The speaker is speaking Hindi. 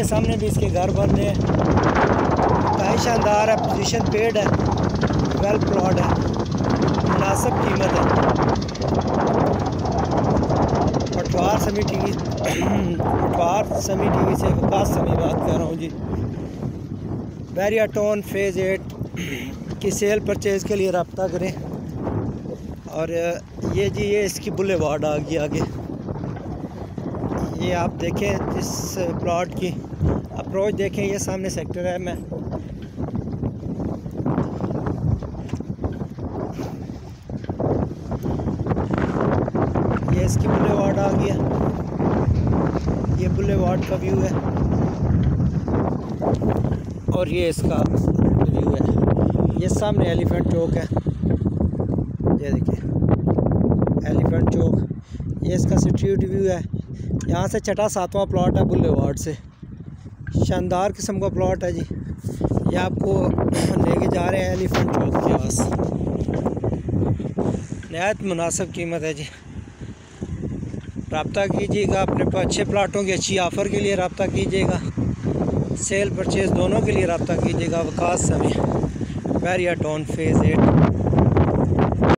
आगे सामने भी इसके घर बन रहे हैं। इंतहाई शानदार है, पोजीशन पेड है, वेल प्लॉट है, मुनासिब कीमत है। पटवार समी टीवी से वकास समी बात कर रहा हूँ जी। बैरिया टाउन फेज़ 8 की सेल परचेज़ के लिए रब्ता करें। और ये जी ये इसकी बुलेवार्ड आ गई आगे। ये आप देखें इस प्लॉट की अप्रोच देखें, ये सामने सेक्टर है। मैं ये इसकी बुलेवार्ड आ गया, ये बुलेवार्ड का व्यू है और ये इसका व्यू है। ये सामने एलिफेंट चौक है, ये देखिए एलिफेंट चौक, ये इसका स्ट्रीट व्यू है। यहाँ से छठा सातवां प्लॉट है बुलेवार्ड से। शानदार किस्म का प्लॉट है जी। ये आपको लेके जा रहे हैं एलिफेंट चौक के पास। नहायत मुनासिब कीमत है जी। रब्ता कीजिएगा अपने अच्छे प्लाटों की अच्छी ऑफ़र के लिए रब्ता कीजिएगा। सेल परचेज़ दोनों के लिए रब्ता कीजिएगा। वकास समी, बैरिया टाउन फेज़ 8।